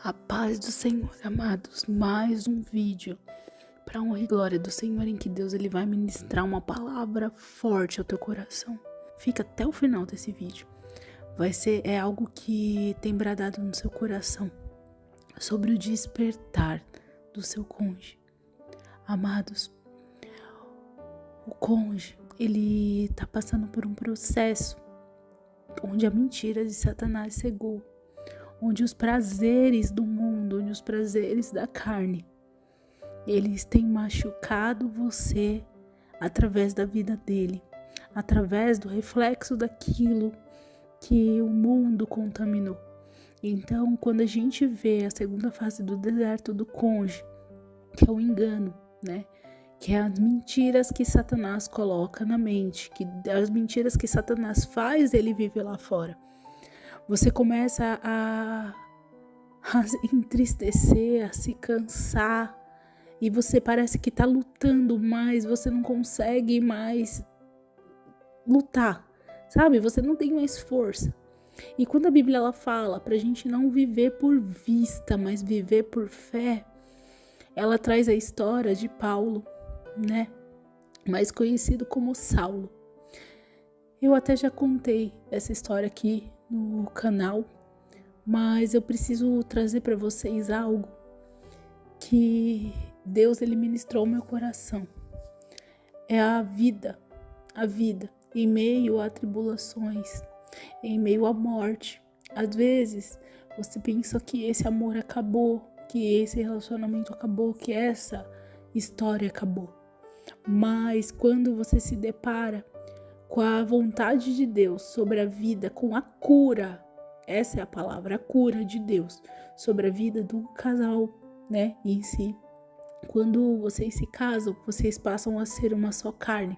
A paz do Senhor, amados, mais um vídeo para honra e glória do Senhor, em que Deus ele vai ministrar uma palavra forte ao teu coração. Fica até o final desse vídeo. É algo que tem bradado no seu coração sobre o despertar do seu cônjuge. Amados, o cônjuge, ele está passando por um processo onde a mentira de Satanás cegou, onde os prazeres do mundo, onde os prazeres da carne, eles têm machucado você através da vida dele, através do reflexo daquilo que o mundo contaminou. Então, quando a gente vê a segunda fase do deserto do cônjuge, que é o engano, né? Que é as mentiras que Satanás coloca na mente, que as mentiras que Satanás faz ele viver lá fora. Você começa a entristecer, a se cansar, e você parece que está lutando mais, você não consegue mais lutar, sabe? Você não tem mais força. E quando a Bíblia ela fala para a gente não viver por vista, mas viver por fé, ela traz a história de Paulo, né? Mais conhecido como Saulo. Eu até já contei essa história aqui no canal, mas eu preciso trazer para vocês algo que Deus ele ministrou ao meu coração. É a vida em meio a tribulações, em meio à morte. Às vezes você pensa que esse amor acabou, que esse relacionamento acabou, que essa história acabou. Mas quando você se depara com a vontade de Deus sobre a vida, com a cura, essa é a palavra, a cura de Deus sobre a vida do casal, né, em si. Quando vocês se casam, vocês passam a ser uma só carne.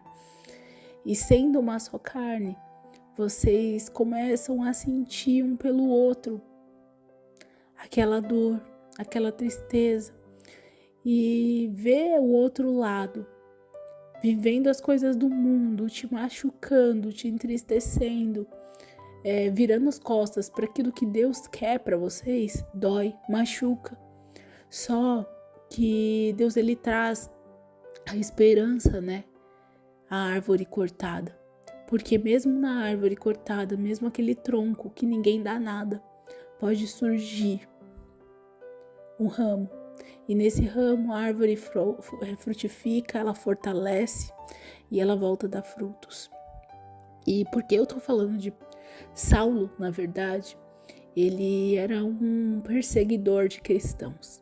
E sendo uma só carne, vocês começam a sentir um pelo outro aquela dor, aquela tristeza, e ver o outro lado vivendo as coisas do mundo, te machucando, te entristecendo, virando as costas para aquilo que Deus quer para vocês, dói, machuca. Só que Deus ele traz a esperança, né? A árvore cortada. Porque mesmo na árvore cortada, mesmo aquele tronco que ninguém dá nada, pode surgir um ramo. E nesse ramo a árvore frutifica, ela fortalece e ela volta a dar frutos. E por que eu tô falando de Saulo, na verdade, ele era um perseguidor de cristãos.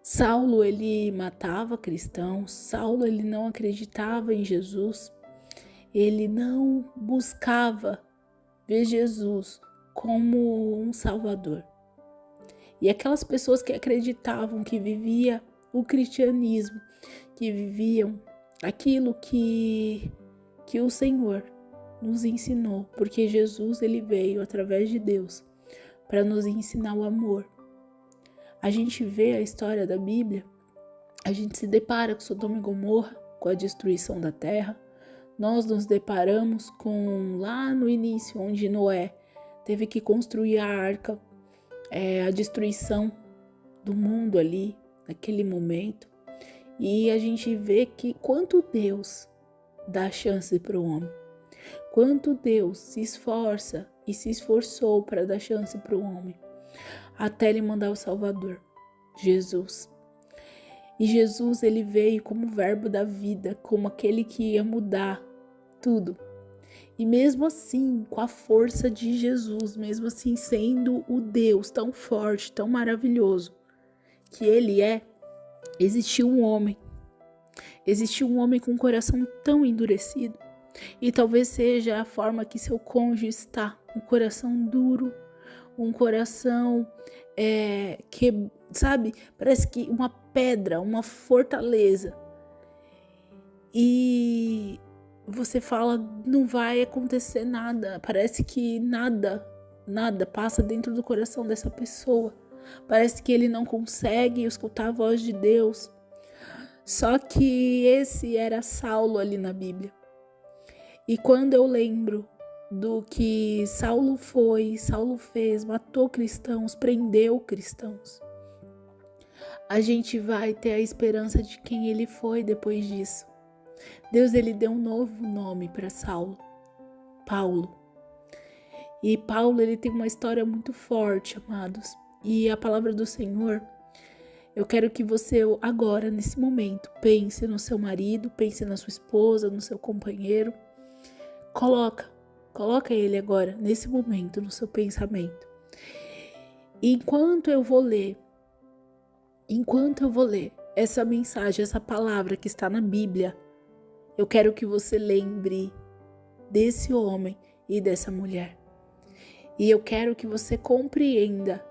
Saulo, ele matava cristãos. Saulo, ele não acreditava em Jesus. Ele não buscava ver Jesus como um salvador. E aquelas pessoas que acreditavam, que viviam o cristianismo, que viviam aquilo que o Senhor nos ensinou, porque Jesus ele veio através de Deus para nos ensinar o amor. A gente vê a história da Bíblia, a gente se depara com Sodoma e Gomorra, com a destruição da terra. Nós nos deparamos com lá no início, onde Noé teve que construir a arca, a destruição do mundo ali, naquele momento. E a gente vê que quanto Deus dá chance para o homem, quanto Deus se esforça e se esforçou para dar chance para o homem, até ele mandar o Salvador, Jesus. E Jesus ele veio como o verbo da vida, como aquele que ia mudar tudo. E mesmo assim, com a força de Jesus, mesmo assim sendo o Deus tão forte, tão maravilhoso que ele é, existiu um homem com um coração tão endurecido. E talvez seja a forma que seu cônjuge está, um coração duro, um coração que, sabe, parece que uma pedra, uma fortaleza. E você fala, não vai acontecer nada, parece que nada passa dentro do coração dessa pessoa. Parece que ele não consegue escutar a voz de Deus. Só que esse era Saulo ali na Bíblia. E quando eu lembro do que Saulo fez, matou cristãos, prendeu cristãos. A gente vai ter a esperança de quem ele foi depois disso. Deus, ele deu um novo nome para Saulo, Paulo. E Paulo, ele tem uma história muito forte, amados. E a palavra do Senhor, eu quero que você agora, nesse momento, pense no seu marido, pense na sua esposa, no seu companheiro. Coloca ele agora, nesse momento, no seu pensamento. E enquanto eu vou ler essa mensagem, essa palavra que está na Bíblia, eu quero que você lembre desse homem e dessa mulher. E eu quero que você compreenda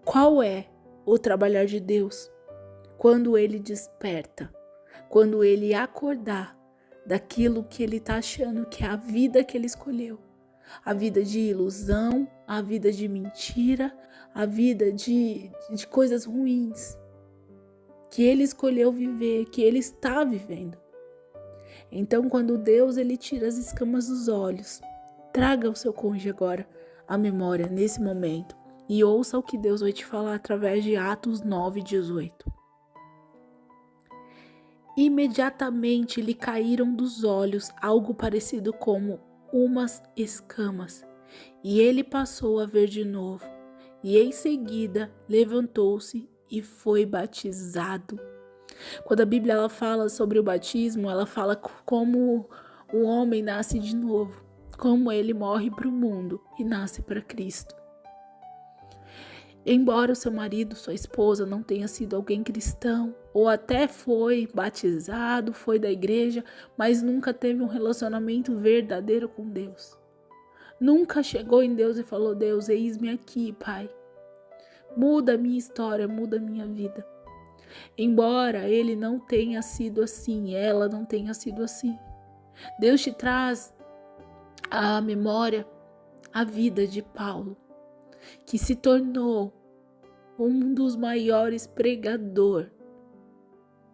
qual é o trabalhar de Deus quando ele desperta, quando ele acordar daquilo que ele está achando que é a vida que ele escolheu. A vida de ilusão, a vida de mentira, a vida de coisas ruins que ele escolheu viver, que ele está vivendo. Então, quando Deus ele tira as escamas dos olhos, traga o seu cônjuge agora à memória nesse momento e ouça o que Deus vai te falar através de Atos 9:18. Imediatamente lhe caíram dos olhos algo parecido como umas escamas, e ele passou a ver de novo, e em seguida levantou-se e foi batizado. Quando a Bíblia ela fala sobre o batismo, ela fala como o homem nasce de novo, como ele morre para o mundo e nasce para Cristo. Embora o seu marido, sua esposa não tenha sido alguém cristão, ou até foi batizado, foi da igreja, mas nunca teve um relacionamento verdadeiro com Deus. Nunca chegou em Deus e falou: Deus, eis-me aqui, Pai. Muda a minha história, muda a minha vida. Embora ele não tenha sido assim, ela não tenha sido assim, Deus te traz à memória a vida de Paulo, que se tornou um dos maiores pregadores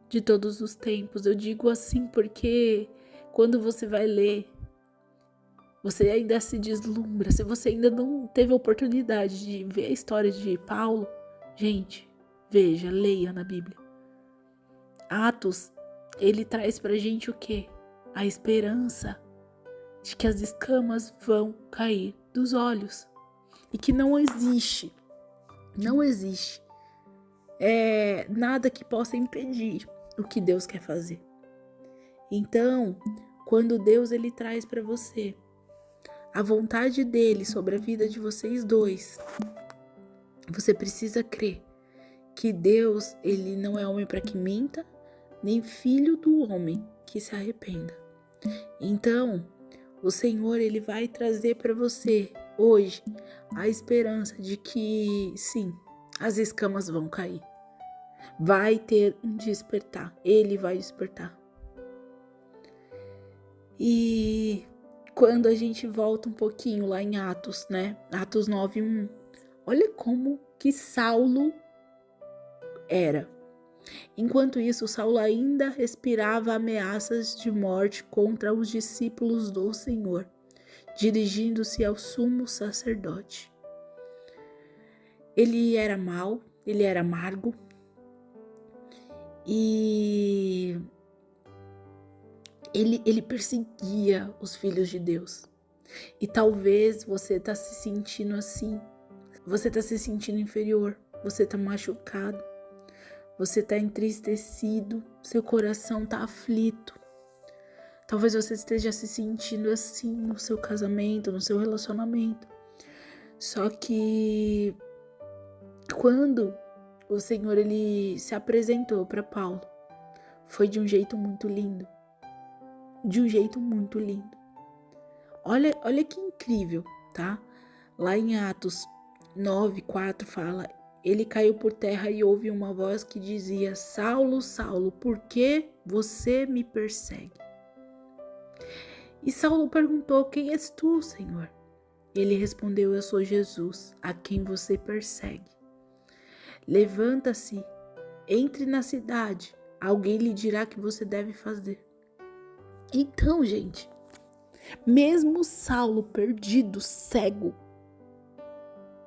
de todos os tempos. Eu digo assim porque quando você vai ler, você ainda se deslumbra. Se você ainda não teve a oportunidade de ver a história de Paulo, gente, veja, leia na Bíblia. Atos, ele traz pra gente o quê? A esperança de que as escamas vão cair dos olhos. E que não existe nada que possa impedir o que Deus quer fazer. Então, quando Deus ele traz para você a vontade dele sobre a vida de vocês dois, você precisa crer que Deus ele não é homem para que minta, nem filho do homem que se arrependa. Então, o Senhor ele vai trazer para você hoje a esperança de que sim, as escamas vão cair. Vai ter um despertar. Ele vai despertar. E quando a gente volta um pouquinho lá em Atos, né? Atos 9:1. Olha como que Saulo era. Enquanto isso, Saulo ainda respirava ameaças de morte contra os discípulos do Senhor, dirigindo-se ao sumo sacerdote. Ele era mau, ele era amargo e ele perseguia os filhos de Deus. E talvez você está se sentindo assim, você está se sentindo inferior, você está machucado, você está entristecido, seu coração está aflito. Talvez você esteja se sentindo assim no seu casamento, no seu relacionamento. Só que quando o Senhor ele se apresentou para Paulo, foi de um jeito muito lindo. De um jeito muito lindo. Olha que incrível, tá? Lá em Atos 9:4 fala: ele caiu por terra e ouviu uma voz que dizia: Saulo, Saulo, por que você me persegue? E Saulo perguntou: quem és tu, Senhor? Ele respondeu: eu sou Jesus, a quem você persegue. Levanta-se, entre na cidade, alguém lhe dirá o que você deve fazer. Então, gente, Mesmo Saulo perdido, cego,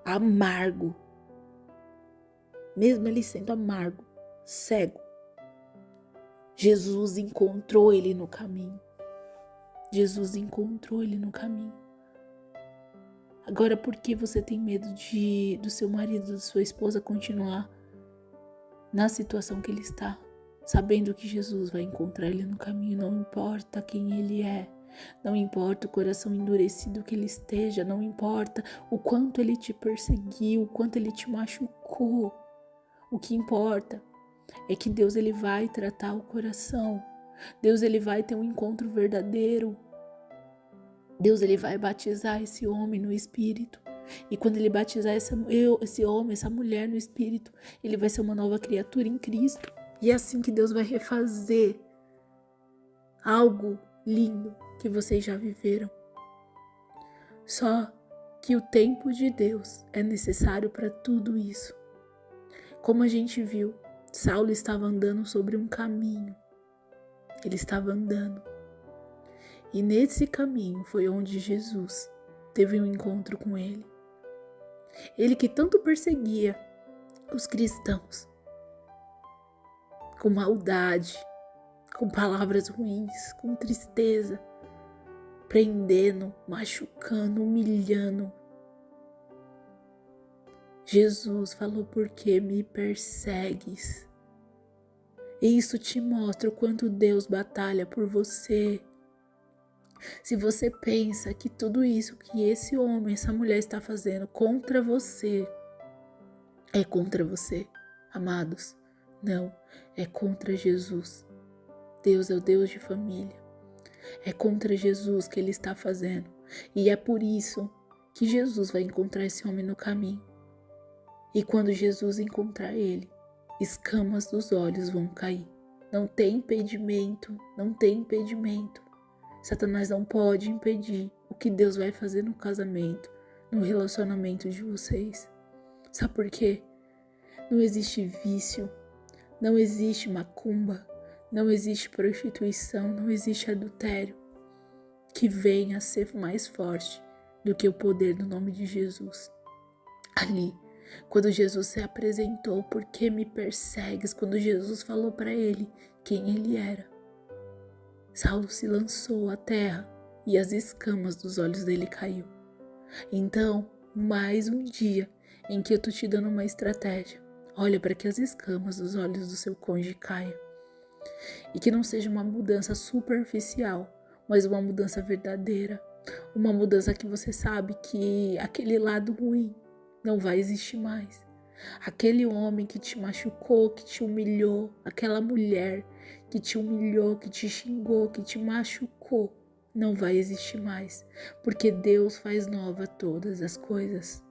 amargo, mesmo ele sendo amargo, cego, Jesus encontrou ele no caminho. Jesus encontrou ele no caminho. Agora, por que você tem medo do seu marido, da sua esposa continuar na situação que ele está, sabendo que Jesus vai encontrar ele no caminho? Não importa quem ele é, não importa o coração endurecido que ele esteja, não importa o quanto ele te perseguiu, o quanto ele te machucou. O que importa é que Deus, ele vai tratar o coração. Deus, ele vai ter um encontro verdadeiro. Deus, ele vai batizar esse homem no Espírito. E quando ele batizar esse homem, essa mulher no Espírito, ele vai ser uma nova criatura em Cristo. E é assim que Deus vai refazer algo lindo que vocês já viveram. Só que o tempo de Deus é necessário para tudo isso. Como a gente viu, Saulo estava andando sobre um caminho. Ele estava andando. E nesse caminho foi onde Jesus teve um encontro com ele. Ele que tanto perseguia os cristãos, com maldade, com palavras ruins, com tristeza, prendendo, machucando, humilhando. Jesus falou: por que me persegues? E isso te mostra o quanto Deus batalha por você. Se você pensa que tudo isso que esse homem, essa mulher está fazendo contra você, é contra você, amados, não, é contra Jesus. Deus é o Deus de família. É contra Jesus que ele está fazendo. E é por isso que Jesus vai encontrar esse homem no caminho. E quando Jesus encontrar ele, escamas dos olhos vão cair. Não tem impedimento, não tem impedimento. Satanás não pode impedir o que Deus vai fazer no casamento, no relacionamento de vocês. Sabe por quê? Não existe vício, não existe macumba, não existe prostituição, não existe adultério que venha a ser mais forte do que o poder do nome de Jesus. Ali, quando Jesus se apresentou, por que me persegues? Quando Jesus falou para ele quem ele era, Saulo se lançou à terra e as escamas dos olhos dele caiu. Então, mais um dia em que eu tô te dando uma estratégia. Olha para que as escamas dos olhos do seu cônjuge caiam. E que não seja uma mudança superficial, mas uma mudança verdadeira. Uma mudança que você sabe que aquele lado ruim não vai existir mais. Aquele homem que te machucou, que te humilhou, aquela mulher que te humilhou, que te xingou, que te machucou, não vai existir mais, porque Deus faz nova todas as coisas.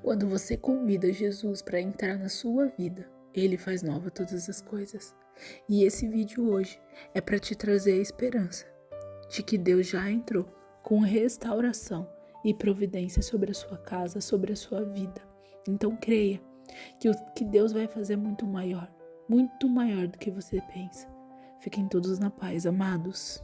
Quando você convida Jesus para entrar na sua vida, ele faz nova todas as coisas. E esse vídeo hoje é para te trazer a esperança de que Deus já entrou com restauração e providência sobre a sua casa, sobre a sua vida. Então creia que o que Deus vai fazer é muito maior do que você pensa. Fiquem todos na paz, amados.